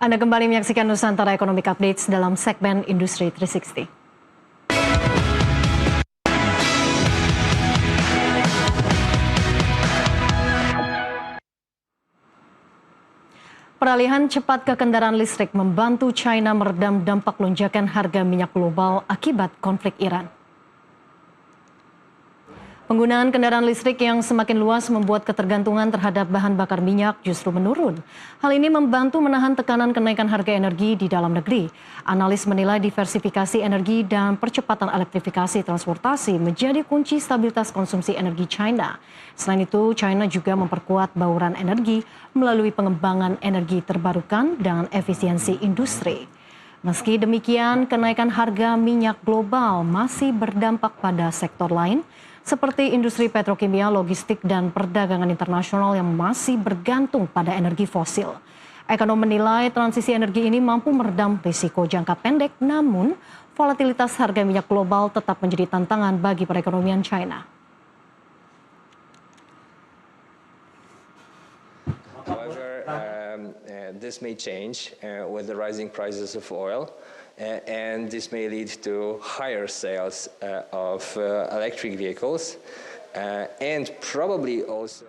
Anda kembali menyaksikan Nusantara Economic Updates dalam segmen Industri 360. Peralihan cepat ke kendaraan listrik membantu China meredam dampak lonjakan harga minyak global akibat konflik Iran. Penggunaan kendaraan listrik yang semakin luas membuat ketergantungan terhadap bahan bakar minyak justru menurun. Hal ini membantu menahan tekanan kenaikan harga energi di dalam negeri. Analis menilai diversifikasi energi dan percepatan elektrifikasi transportasi menjadi kunci stabilitas konsumsi energi China. Selain itu, China juga memperkuat bauran energi melalui pengembangan energi terbarukan dan efisiensi industri. Meski demikian, kenaikan harga minyak global masih berdampak pada sektor lain, seperti industri petrokimia, logistik, dan perdagangan internasional yang masih bergantung pada energi fosil. Ekonom menilai transisi energi ini mampu meredam risiko jangka pendek, namun volatilitas harga minyak global tetap menjadi tantangan bagi perekonomian China. However, this may change with the rising prices of oil. And this may lead to higher sales of electric vehicles and probably also.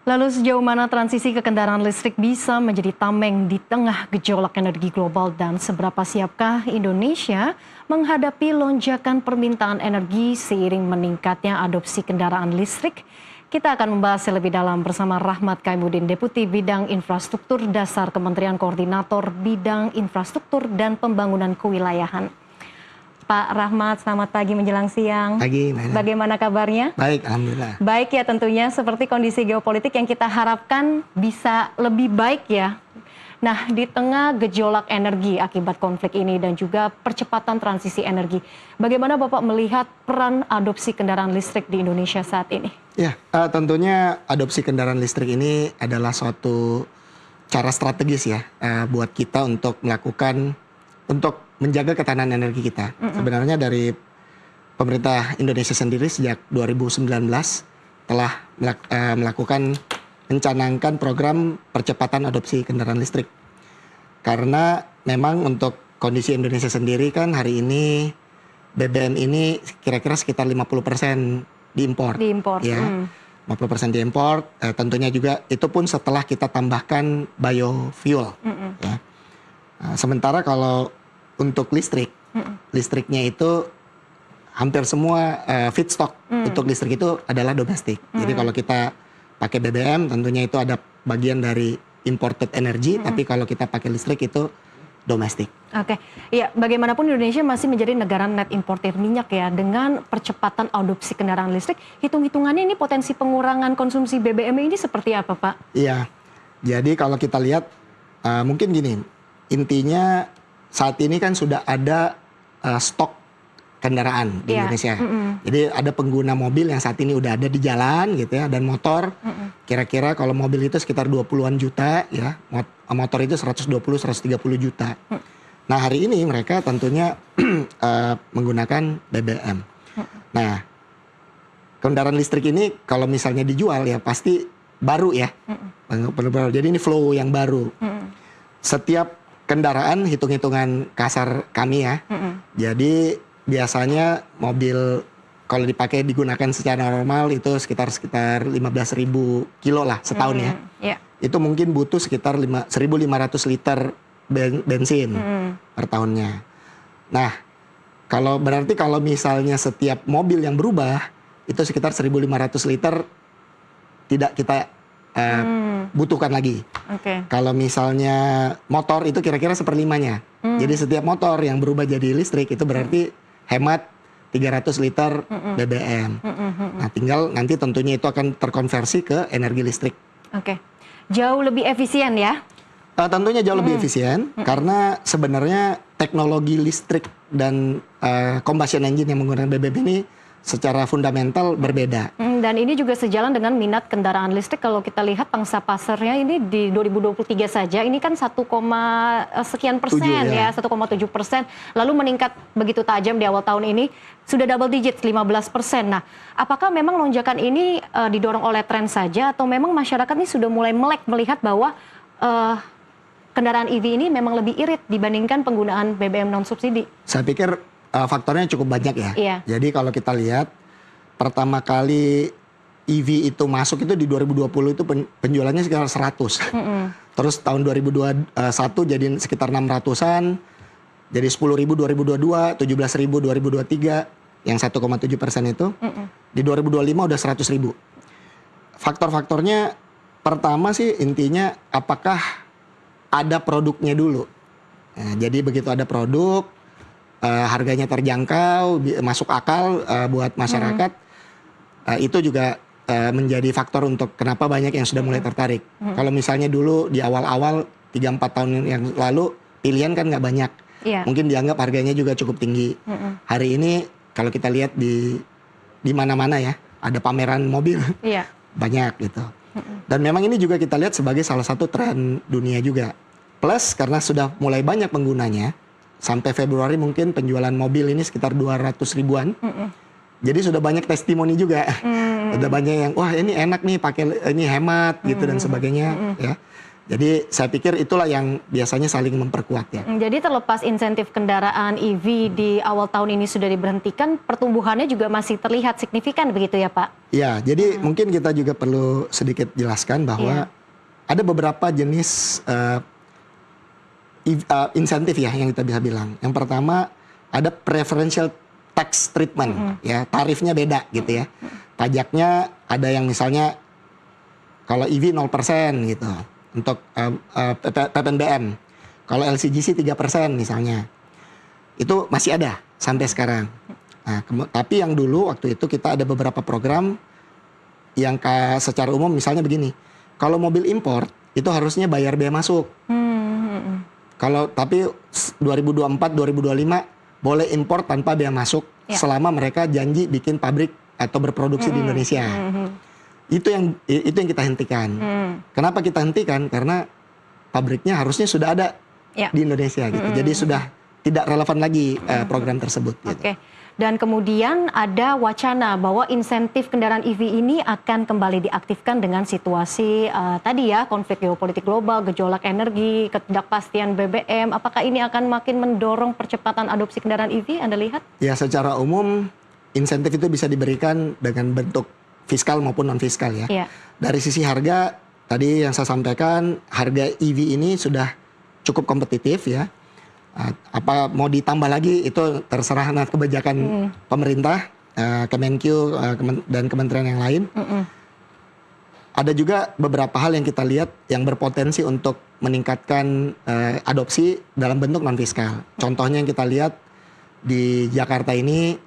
Lalu sejauh mana transisi ke kendaraan listrik bisa menjadi tameng di tengah gejolak energi global dan seberapa siapkah Indonesia menghadapi lonjakan permintaan energi seiring meningkatnya adopsi kendaraan listrik? Kita akan membahas lebih dalam bersama Rahmat Kaimudin, Deputi Bidang Infrastruktur Dasar Kementerian Koordinator Bidang Infrastruktur dan Pembangunan Kewilayahan. Pak Rahmat, selamat pagi menjelang siang. Pagi, Nana. Bagaimana kabarnya? Baik, alhamdulillah. Baik ya, tentunya seperti kondisi geopolitik yang kita harapkan bisa lebih baik ya. Nah, di tengah gejolak energi akibat konflik ini dan juga percepatan transisi energi, bagaimana Bapak melihat peran adopsi kendaraan listrik di Indonesia saat ini? Ya, tentunya adopsi kendaraan listrik ini adalah suatu cara strategis ya buat kita untuk menjaga ketahanan energi kita. Sebenarnya dari pemerintah Indonesia sendiri sejak 2019 telah mencanangkan program percepatan adopsi kendaraan listrik. Karena memang untuk kondisi Indonesia sendiri kan hari ini BBM ini kira-kira sekitar 50% diimpor. Ya. 50% diimpor, tentunya juga itu pun setelah kita tambahkan biofuel. Ya. Sementara kalau untuk listriknya itu hampir semua feedstock untuk listrik itu adalah domestik. Jadi kalau kita pakai BBM tentunya itu ada bagian dari imported energy, tapi kalau kita pakai listrik itu domestik. Oke, ya bagaimanapun Indonesia masih menjadi negara net importer minyak ya. Dengan percepatan adopsi kendaraan listrik, hitung-hitungannya ini potensi pengurangan konsumsi BBM ini seperti apa, Pak? Iya, jadi kalau kita lihat mungkin gini, intinya saat ini kan sudah ada stok kendaraan di Indonesia. Jadi ada pengguna mobil yang saat ini udah ada di jalan gitu ya, dan motor kira-kira kalau mobil itu sekitar 20-an juta ya, motor itu 120-130 juta. Nah hari ini mereka tentunya menggunakan BBM. Nah kendaraan listrik ini kalau misalnya dijual ya pasti baru ya, jadi ini flow yang baru. Setiap kendaraan hitung-hitungan kasar kami ya, jadi biasanya mobil kalau digunakan secara normal itu sekitar 15.000 kilo lah setahun ya. Itu mungkin butuh sekitar 1.500 liter bensin per tahunnya. Nah, kalau misalnya setiap mobil yang berubah itu sekitar 1.500 liter tidak kita butuhkan lagi. Kalau misalnya motor itu kira-kira seperlimanya. Jadi setiap motor yang berubah jadi listrik itu berarti hemat 300 liter BBM. Nah, tinggal nanti tentunya itu akan terkonversi ke energi listrik. Oke, jauh lebih efisien ya? Tentunya jauh lebih efisien karena sebenarnya teknologi listrik dan combustion engine yang menggunakan BBM ini secara fundamental berbeda. Dan ini juga sejalan dengan minat kendaraan listrik. Kalau kita lihat pangsa pasarnya ini di 2023 saja, ini kan 1, sekian persen ya, 1,7%. Lalu meningkat begitu tajam di awal tahun ini, sudah double digit 15%. Nah, apakah memang lonjakan ini didorong oleh tren saja, atau memang masyarakat ini sudah mulai melek melihat bahwa kendaraan EV ini memang lebih irit dibandingkan penggunaan BBM non subsidi? Saya pikir faktornya cukup banyak ya. Iya. Jadi kalau kita lihat pertama kali EV itu masuk itu di 2020 itu penjualannya sekitar 100. Terus tahun 2021 jadi sekitar 600-an. Jadi 10.000 2022, 17.000 2023, yang 1,7% itu. Di 2025 udah 100.000. Faktor-faktornya pertama sih intinya apakah ada produknya dulu. Nah, jadi begitu ada produk, harganya terjangkau, masuk akal buat masyarakat, itu juga menjadi faktor untuk kenapa banyak yang sudah mulai tertarik. Kalau misalnya dulu di awal-awal 3-4 tahun yang lalu pilihan kan nggak banyak. Iya. Mungkin dianggap harganya juga cukup tinggi. Hari ini kalau kita lihat di mana-mana ya, ada pameran mobil. Iya. Banyak gitu. Dan memang ini juga kita lihat sebagai salah satu tren dunia juga. Plus karena sudah mulai banyak penggunanya, sampai Februari mungkin penjualan mobil ini sekitar 200 ribuan. Jadi sudah banyak testimoni juga. Sudah banyak yang wah ini enak nih pakai ini hemat gitu dan sebagainya ya. Jadi saya pikir itulah yang biasanya saling memperkuat ya. Jadi terlepas insentif kendaraan EV di awal tahun ini sudah diberhentikan, pertumbuhannya juga masih terlihat signifikan begitu ya Pak? Ya, jadi mungkin kita juga perlu sedikit jelaskan bahwa ada beberapa jenis insentif ya yang kita bisa bilang. Yang pertama ada preferential tax treatment, ya tarifnya beda gitu ya. Pajaknya ada yang misalnya kalau EV 0% gitu untuk PPNBM. Kalau LCGC 3% misalnya. Itu masih ada sampai sekarang. Nah, tapi yang dulu waktu itu kita ada beberapa program yang secara umum misalnya begini. Kalau mobil import itu harusnya bayar bea masuk. Kalau tapi 2024 2025 boleh impor tanpa bea masuk selama mereka janji bikin pabrik atau berproduksi di Indonesia. Itu yang kita hentikan. Kenapa kita hentikan? Karena pabriknya harusnya sudah ada di Indonesia gitu. Jadi sudah tidak relevan lagi program tersebut. Gitu. Oke. Dan kemudian ada wacana bahwa insentif kendaraan EV ini akan kembali diaktifkan dengan situasi tadi ya, konflik geopolitik global, gejolak energi, ketidakpastian BBM. Apakah ini akan makin mendorong percepatan adopsi kendaraan EV? Anda lihat? Ya, secara umum insentif itu bisa diberikan dengan bentuk fiskal maupun non fiskal ya. Dari sisi harga, tadi yang saya sampaikan, harga EV ini sudah cukup kompetitif ya. Apa mau ditambah lagi itu terserah kebijakan pemerintah, Kemenkyu dan kementerian yang lain. Ada juga beberapa hal yang kita lihat yang berpotensi untuk meningkatkan adopsi dalam bentuk non fiskal. Contohnya yang kita lihat di Jakarta ini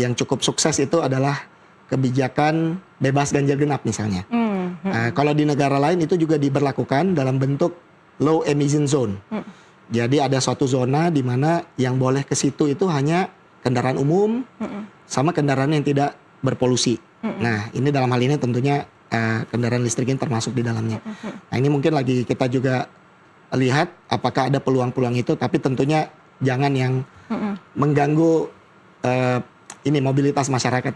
yang cukup sukses itu adalah kebijakan bebas ganjil genap misalnya. Kalau di negara lain itu juga diberlakukan dalam bentuk low emission zone. Jadi ada suatu zona di mana yang boleh ke situ itu hanya kendaraan umum sama kendaraan yang tidak berpolusi. Nah, ini dalam hal ini tentunya kendaraan listrik ini termasuk di dalamnya. Nah, ini mungkin lagi kita juga lihat apakah ada peluang-peluang itu, tapi tentunya jangan yang mengganggu ini mobilitas masyarakat.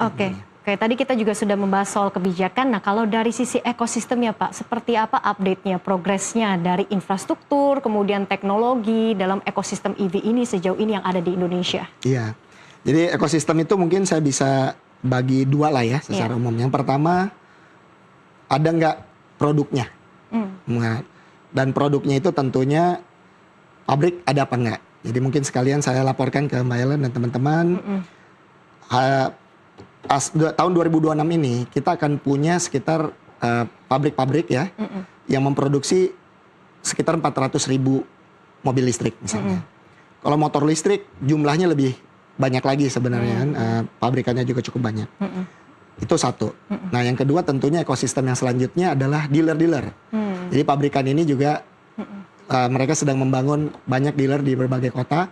Oke, tadi kita juga sudah membahas soal kebijakan. Nah, kalau dari sisi ekosistemnya Pak, seperti apa update-nya, progresnya dari infrastruktur, kemudian teknologi dalam ekosistem EV ini sejauh ini yang ada di Indonesia? Iya, jadi ekosistem itu mungkin saya bisa bagi dua lah ya secara umum. Yang pertama, ada nggak produknya? Nah, dan produknya itu tentunya pabrik ada apa enggak? Jadi mungkin sekalian saya laporkan ke Mbak Ellen dan teman-teman. Tahun 2026 ini kita akan punya sekitar pabrik-pabrik ya yang memproduksi sekitar 400.000 mobil listrik misalnya. Kalau motor listrik jumlahnya lebih banyak lagi sebenarnya kan, pabrikannya juga cukup banyak. Itu satu. Nah yang kedua tentunya ekosistem yang selanjutnya adalah dealer-dealer. Jadi pabrikan ini juga mereka sedang membangun banyak dealer di berbagai kota.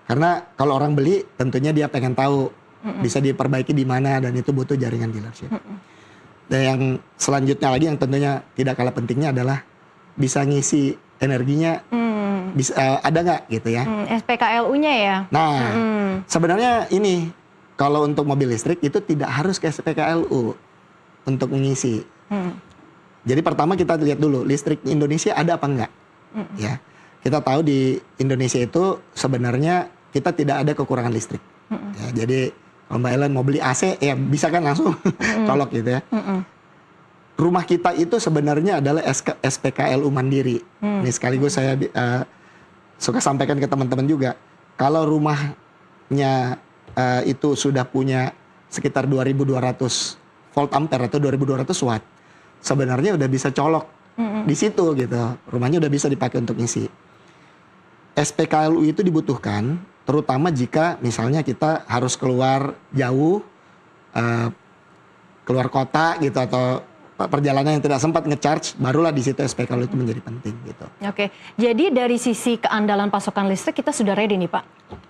Karena kalau orang beli tentunya dia pengen tahu bisa diperbaiki di mana dan itu butuh jaringan dealership. Dan yang selanjutnya lagi yang tentunya tidak kalah pentingnya adalah bisa ngisi energinya, bisa ada nggak gitu ya? SPKLU-nya ya. Nah, sebenarnya ini kalau untuk mobil listrik itu tidak harus ke SPKLU untuk mengisi. Jadi pertama kita lihat dulu listrik Indonesia ada apa enggak? ya. Kita tahu di Indonesia itu sebenarnya kita tidak ada kekurangan listrik. Ya, jadi kalau Mbak Ellen mau beli AC ya bisa kan langsung colok gitu ya. Rumah kita itu sebenarnya adalah SPKLU mandiri. Ini sekaligus saya suka sampaikan ke teman-teman juga. Kalau rumahnya itu sudah punya sekitar 2200 volt ampere atau 2200 watt, sebenarnya udah bisa colok di situ gitu. Rumahnya udah bisa dipakai untuk ngisi. SPKLU itu dibutuhkan terutama jika misalnya kita harus keluar jauh, keluar kota gitu, atau perjalanan yang tidak sempat ngecharge, barulah di situ SPKLU itu menjadi penting gitu. Oke, jadi dari sisi keandalan pasokan listrik kita sudah ready nih Pak?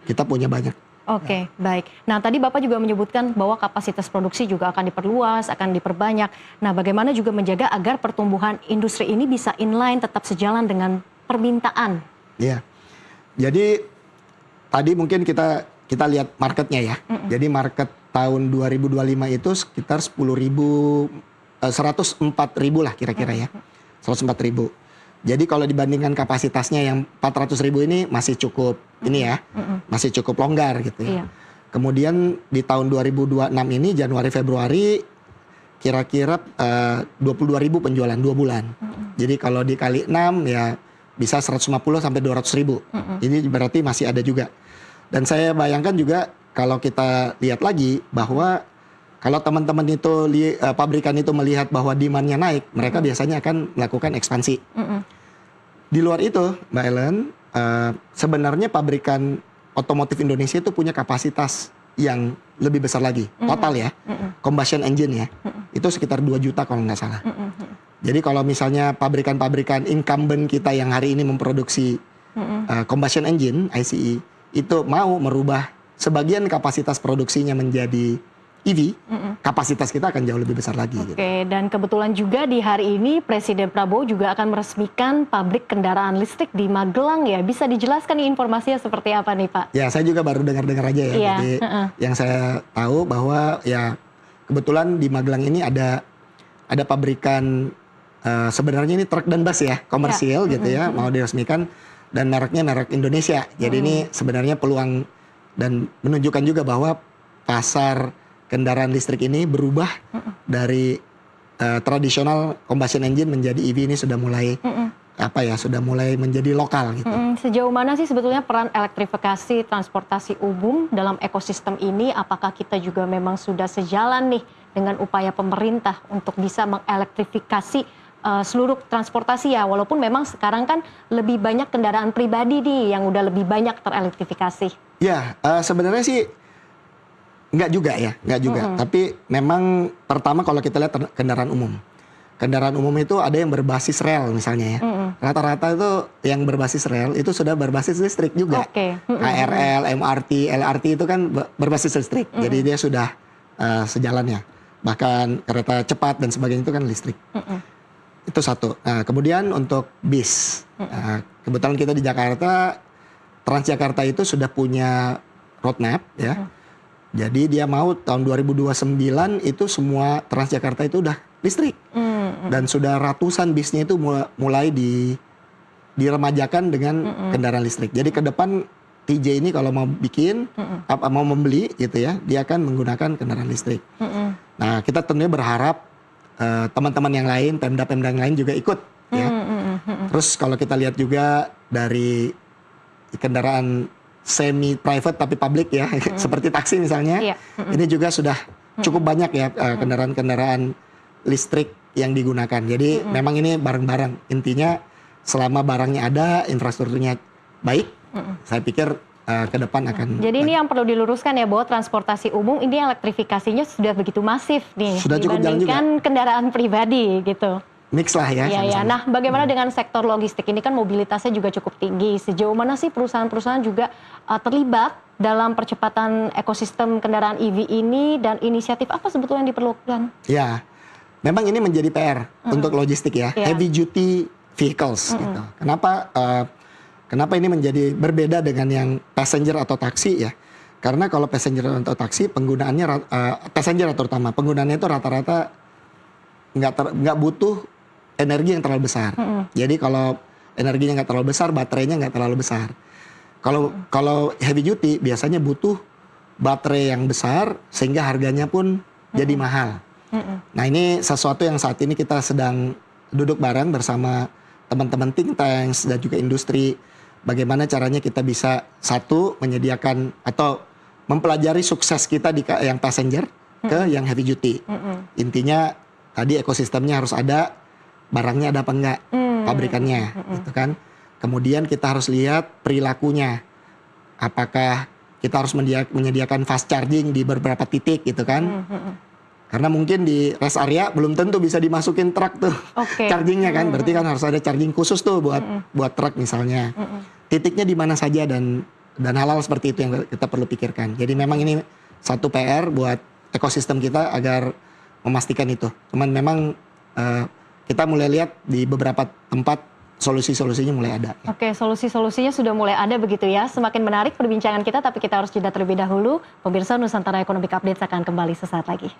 Kita punya banyak. Oke, baik. Nah, tadi Bapak juga menyebutkan bahwa kapasitas produksi juga akan diperluas, akan diperbanyak. Nah, bagaimana juga menjaga agar pertumbuhan industri ini bisa inline, tetap sejalan dengan permintaan? Iya. Jadi tadi mungkin kita lihat marketnya ya. Jadi market tahun 2025 itu sekitar 104.000 lah kira-kira ya. 104.000. Jadi kalau dibandingkan kapasitasnya yang 400.000 ini masih cukup ini ya, masih cukup longgar gitu ya. Iya. Kemudian di tahun 2026 ini Januari Februari kira-kira 22.000 penjualan 2 bulan. Jadi kalau dikali 6 ya bisa 150 sampai 200.000. Ini berarti masih ada juga. Dan saya bayangkan juga kalau kita lihat lagi bahwa kalau teman-teman itu pabrikan itu melihat bahwa demand-nya naik, mereka biasanya akan melakukan ekspansi. Di luar itu, Mbak Ellen, sebenarnya pabrikan otomotif Indonesia itu punya kapasitas yang lebih besar lagi, total ya, combustion engine ya, itu sekitar 2 juta kalau nggak salah. Jadi kalau misalnya pabrikan-pabrikan incumbent kita yang hari ini memproduksi combustion engine, ICE, itu mau merubah sebagian kapasitas produksinya menjadi EV, kapasitas kita akan jauh lebih besar lagi. Oke, gitu. Dan kebetulan juga di hari ini Presiden Prabowo juga akan meresmikan pabrik kendaraan listrik di Magelang ya. Bisa dijelaskan nih informasinya seperti apa nih Pak? Ya, saya juga baru dengar-dengar aja ya. Iya, Jadi yang saya tahu bahwa ya kebetulan di Magelang ini ada pabrikan sebenarnya ini truk dan bus ya, komersial gitu ya, mau diresmikan dan mereknya merek Indonesia. Jadi ini sebenarnya peluang dan menunjukkan juga bahwa pasar kendaraan listrik ini berubah dari tradisional combustion engine menjadi EV ini sudah mulai sudah mulai menjadi lokal gitu. Sejauh mana sih sebetulnya peran elektrifikasi transportasi umum dalam ekosistem ini? Apakah kita juga memang sudah sejalan nih dengan upaya pemerintah untuk bisa mengelektrifikasi seluruh transportasi ya? Walaupun memang sekarang kan lebih banyak kendaraan pribadi nih yang udah lebih banyak terelektrifikasi. Ya, sebenarnya sih Enggak juga. Tapi memang pertama kalau kita lihat kendaraan umum. Kendaraan umum itu ada yang berbasis rel misalnya ya. Rata-rata itu yang berbasis rel itu sudah berbasis listrik juga. KRL, MRT, LRT itu kan berbasis listrik. Jadi dia sudah sejalannya. Bahkan kereta cepat dan sebagainya itu kan listrik. Itu satu. Nah, kemudian untuk bis. Kebetulan kita di Jakarta, Transjakarta itu sudah punya roadmap ya. Jadi dia mau tahun 2029 itu semua Transjakarta itu udah listrik. Dan sudah ratusan bisnya itu mulai diremajakan dengan kendaraan listrik. Jadi ke depan TJ ini kalau mau bikin, mau membeli gitu ya, dia akan menggunakan kendaraan listrik. Nah, kita tentunya berharap teman-teman yang lain, Pemda-Pemda yang lain juga ikut ya. Terus kalau kita lihat juga dari kendaraan semi private tapi public ya, seperti taksi misalnya, ini juga sudah cukup banyak ya kendaraan-kendaraan listrik yang digunakan. Jadi memang ini bareng-bareng. Intinya selama barangnya ada, infrastrukturnya baik, saya pikir ke depan akan. Jadi ini yang perlu diluruskan ya, bahwa transportasi umum ini elektrifikasinya sudah begitu masif nih, sudah cukup jalan juga. Dibandingkan kendaraan pribadi gitu. Mix lah ya. Iya. Nah, bagaimana dengan sektor logistik ini kan mobilitasnya juga cukup tinggi. Sejauh mana sih perusahaan-perusahaan juga terlibat dalam percepatan ekosistem kendaraan EV ini, dan inisiatif apa sebetulnya yang diperlukan? Ya, memang ini menjadi PR untuk logistik ya, heavy duty vehicles gitu. Kenapa ini menjadi berbeda dengan yang passenger atau taksi ya? Karena kalau passenger atau taksi penggunaannya passenger terutama penggunaannya itu rata-rata nggak butuh energi yang terlalu besar. Jadi kalau energinya nggak terlalu besar, baterainya nggak terlalu besar. Kalau heavy duty biasanya butuh baterai yang besar sehingga harganya pun jadi mahal. Nah ini sesuatu yang saat ini kita sedang duduk bareng bersama teman-teman think tanks dan juga industri. Bagaimana caranya kita bisa menyediakan atau mempelajari sukses kita di yang passenger ke yang heavy duty. Intinya tadi ekosistemnya harus ada, barangnya ada apa enggak, pabrikannya, gitu kan. Kemudian kita harus lihat perilakunya, apakah kita harus menyediakan fast charging di beberapa titik, gitu kan. Karena mungkin di rest area belum tentu bisa dimasukin truk tuh chargingnya kan, berarti kan harus ada charging khusus tuh buat truk misalnya. Titiknya di mana saja dan hal-hal seperti itu yang kita perlu pikirkan. Jadi memang ini satu PR buat ekosistem kita agar memastikan itu. Cuman memang kita mulai lihat di beberapa tempat solusi-solusinya mulai ada. Oke, solusi-solusinya sudah mulai ada begitu ya. Semakin menarik perbincangan kita, tapi kita harus jeda terlebih dahulu. Pemirsa Nusantara Economic Update akan kembali sesaat lagi.